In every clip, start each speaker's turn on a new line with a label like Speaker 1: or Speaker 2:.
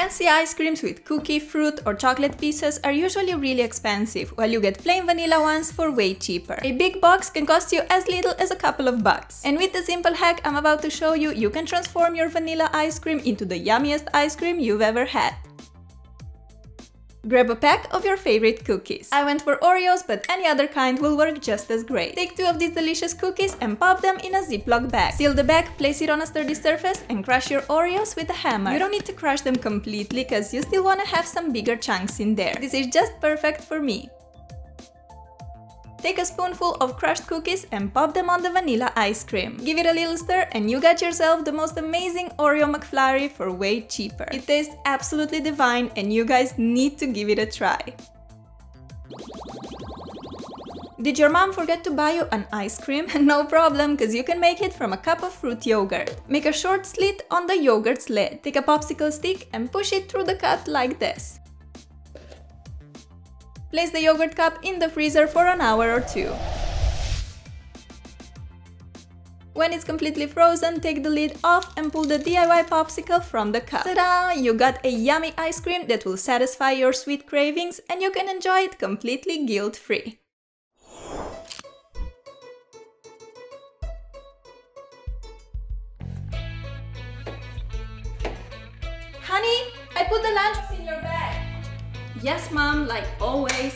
Speaker 1: Fancy ice creams with cookie, fruit or chocolate pieces are usually really expensive, while you get plain vanilla ones for way cheaper. A big box can cost you as little as a couple of bucks. And with the simple hack I'm about to show you, you can transform your vanilla ice cream into the yummiest ice cream you've ever had. Grab a pack of your favorite cookies. I went for Oreos, but any other kind will work just as great. Take 2 of these delicious cookies and pop them in a Ziploc bag. Seal the bag, place it on a sturdy surface and crush your Oreos with a hammer. You don't need to crush them completely cause you still want to have some bigger chunks in there. This is just perfect for me. Take a spoonful of crushed cookies and pop them on the vanilla ice cream. Give it a little stir and you got yourself the most amazing Oreo Mcflurry for way cheaper. It tastes absolutely divine and you guys need to give it a try. Did your mom forget to buy you an ice cream? No problem, cause you can make it from a cup of fruit yogurt. Make a short slit on the yogurt's lid. Take a popsicle stick and push it through the cut like this. Place the yogurt cup in the freezer for an hour or 2. When it's completely frozen, take the lid off and pull the DIY popsicle from the cup. Ta-da! You got a yummy ice cream that will satisfy your sweet cravings and you can enjoy it completely guilt-free. Honey, I put the lunch in your bag. Yes, Mom, like always.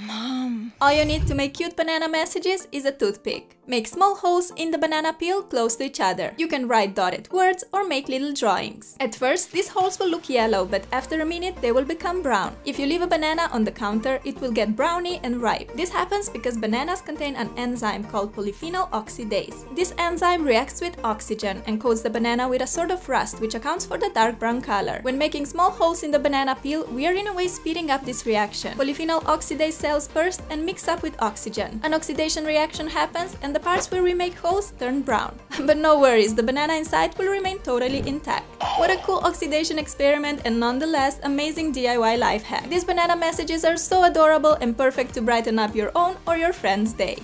Speaker 1: Mom. All you need to make cute banana messages is a toothpick. Make small holes in the banana peel close to each other. You can write dotted words or make little drawings. At first, these holes will look yellow, but after a minute they will become brown. If you leave a banana on the counter, it will get browny and ripe. This happens because bananas contain an enzyme called polyphenol oxidase. This enzyme reacts with oxygen and coats the banana with a sort of rust, which accounts for the dark brown color. When making small holes in the banana peel, we are in a way speeding up this reaction. Polyphenol oxidase cells burst and mix up with oxygen. An oxidation reaction happens and the parts where we make holes turn brown. But no worries, the banana inside will remain totally intact. What a cool oxidation experiment and nonetheless amazing DIY life hack. These banana messages are so adorable and perfect to brighten up your own or your friend's day.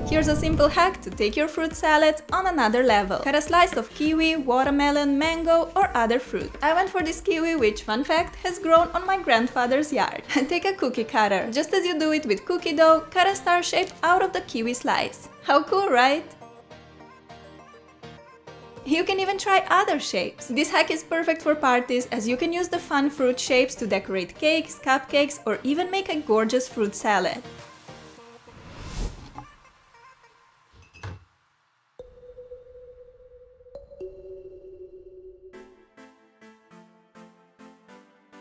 Speaker 1: Here's a simple hack to take your fruit salad on another level. Cut a slice of kiwi, watermelon, mango or other fruit. I went for this kiwi which, fun fact, has grown on my grandfather's yard. Take a cookie cutter. Just as you do it with cookie dough, cut a star shape out of the kiwi slice. How cool, right? You can even try other shapes. This hack is perfect for parties as you can use the fun fruit shapes to decorate cakes, cupcakes or even make a gorgeous fruit salad.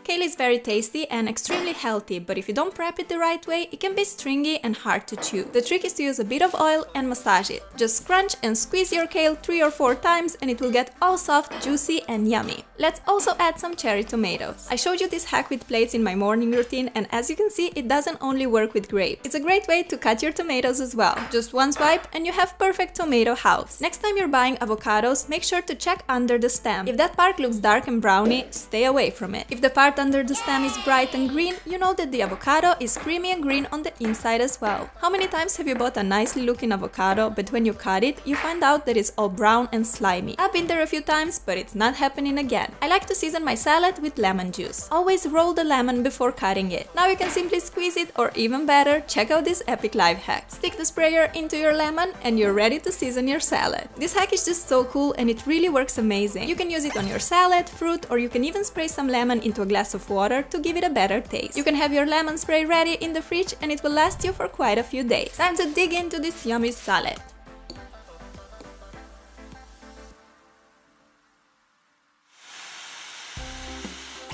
Speaker 1: Kale is very tasty and extremely healthy, but if you don't prep it the right way, it can be stringy and hard to chew. The trick is to use a bit of oil and massage it. Just crunch and squeeze your kale 3 or 4 times and it will get all soft, juicy and yummy. Let's also add some cherry tomatoes. I showed you this hack with plates in my morning routine and as you can see, it doesn't only work with grapes. It's a great way to cut your tomatoes as well. Just one swipe and you have perfect tomato house. Next time you're buying avocados, make sure to check under the stem. If that part looks dark and browny, stay away from it. If the part under the stem is bright and green, you know that the avocado is creamy and green on the inside as well. How many times have you bought a nicely looking avocado, but when you cut it, you find out that it's all brown and slimy? I've been there a few times, but it's not happening again. I like to season my salad with lemon juice. Always roll the lemon before cutting it. Now you can simply squeeze it, or even better, check out this epic life hack. Stick the sprayer into your lemon and you're ready to season your salad. This hack is just so cool and it really works amazing. You can use it on your salad, fruit, or you can even spray some lemon into a glass of water to give it a better taste. You can have your lemon spray ready in the fridge and it will last you for quite a few days. Time to dig into this yummy salad.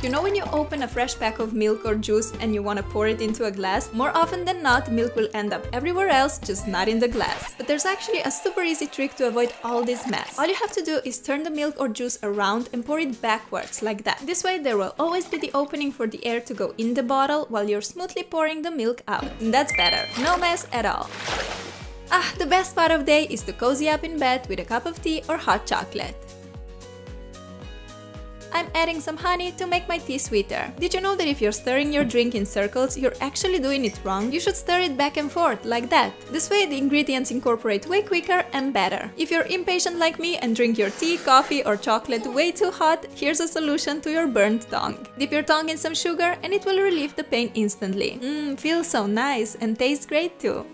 Speaker 1: You know when you open a fresh pack of milk or juice and you want to pour it into a glass? More often than not, milk will end up everywhere else, just not in the glass. But there's actually a super easy trick to avoid all this mess. All you have to do is turn the milk or juice around and pour it backwards, like that. This way there will always be the opening for the air to go in the bottle while you're smoothly pouring the milk out. And that's better. No mess at all. Ah, the best part of the day is to cozy up in bed with a cup of tea or hot chocolate. I'm adding some honey to make my tea sweeter. Did you know that if you're stirring your drink in circles, you're actually doing it wrong? You should stir it back and forth, like that. This way the ingredients incorporate way quicker and better. If you're impatient like me and drink your tea, coffee or chocolate way too hot, here's a solution to your burnt tongue. Dip your tongue in some sugar and it will relieve the pain instantly. Feels so nice and tastes great too.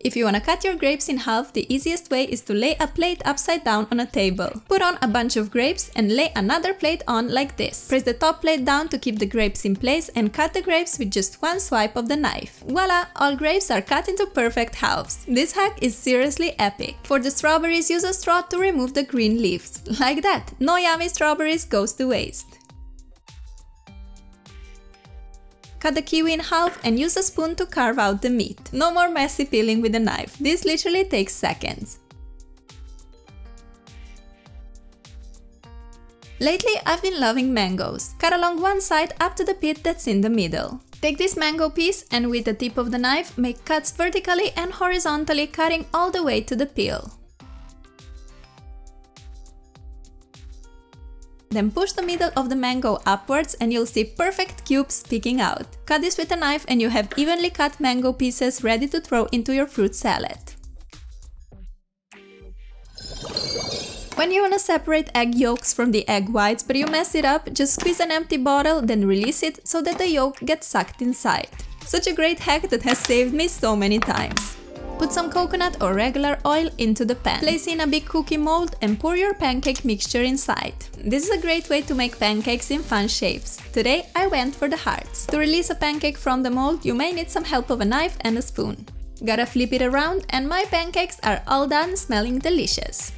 Speaker 1: If you wanna cut your grapes in half, the easiest way is to lay a plate upside down on a table. Put on a bunch of grapes and lay another plate on like this. Press the top plate down to keep the grapes in place and cut the grapes with just one swipe of the knife. Voila! All grapes are cut into perfect halves. This hack is seriously epic. For the strawberries, use a straw to remove the green leaves. Like that! No yummy strawberries goes to waste. Cut the kiwi in half and use a spoon to carve out the meat. No more messy peeling with a knife. This literally takes seconds. Lately, I've been loving mangoes. Cut along one side up to the pit that's in the middle. Take this mango piece and with the tip of the knife, make cuts vertically and horizontally, cutting all the way to the peel. Then push the middle of the mango upwards and you'll see perfect cubes peeking out. Cut this with a knife and you have evenly cut mango pieces ready to throw into your fruit salad. When you wanna separate egg yolks from the egg whites but you mess it up, just squeeze an empty bottle, then release it so that the yolk gets sucked inside. Such a great hack that has saved me so many times. Put some coconut or regular oil into the pan. Place in a big cookie mold and pour your pancake mixture inside. This is a great way to make pancakes in fun shapes. Today I went for the hearts. To release a pancake from the mold, you may need some help of a knife and a spoon. Gotta flip it around and my pancakes are all done, smelling delicious.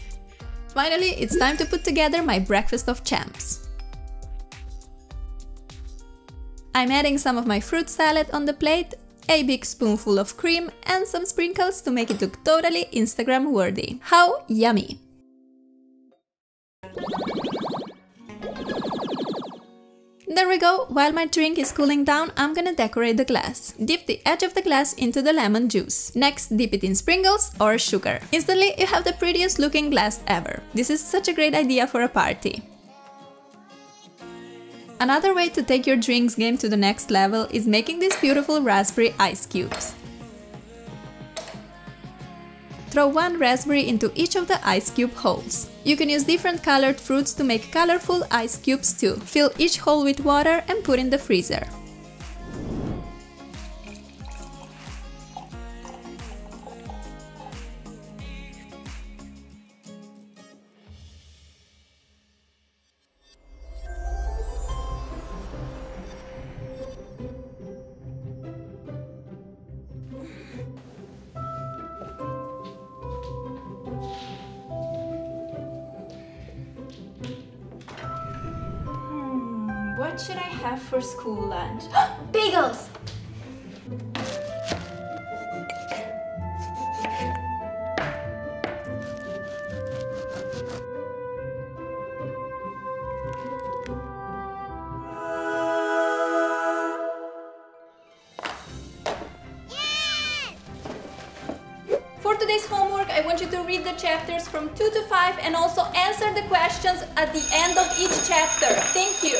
Speaker 1: Finally, it's time to put together my breakfast of champs. I'm adding some of my fruit salad on the plate, a big spoonful of cream and some sprinkles to make it look totally Instagram worthy. How yummy! There we go! While my drink is cooling down, I'm gonna decorate the glass. Dip the edge of the glass into the lemon juice. Next, dip it in sprinkles or sugar. Instantly, you have the prettiest looking glass ever. This is such a great idea for a party. Another way to take your drinks game to the next level is making these beautiful raspberry ice cubes. Throw one raspberry into each of the ice cube holes. You can use different colored fruits to make colorful ice cubes too. Fill each hole with water and put in the freezer. What should I have for school lunch? Bagels! For today's homework, I want you to read the chapters from 2 to 5 and also answer the questions at the end of each chapter. Thank you!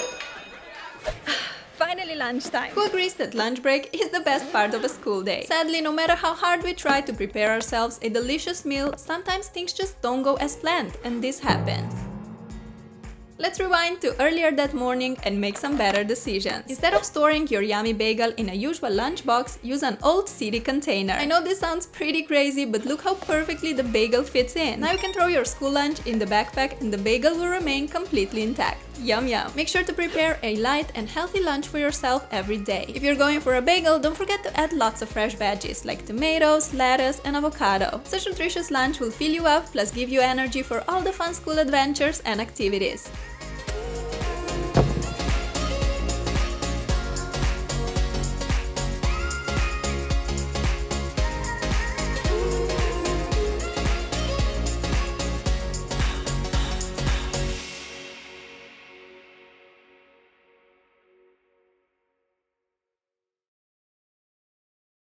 Speaker 1: Finally lunchtime! Who agrees that lunch break is the best part of a school day? Sadly, no matter how hard we try to prepare ourselves a delicious meal, sometimes things just don't go as planned, and this happens. Let's rewind to earlier that morning and make some better decisions. Instead of storing your yummy bagel in a usual lunchbox, use an old city container. I know this sounds pretty crazy, but look how perfectly the bagel fits in. Now you can throw your school lunch in the backpack and the bagel will remain completely intact. Yum yum! Make sure to prepare a light and healthy lunch for yourself every day. If you're going for a bagel, don't forget to add lots of fresh veggies like tomatoes, lettuce and avocado. Such nutritious lunch will fill you up, plus give you energy for all the fun school adventures and activities.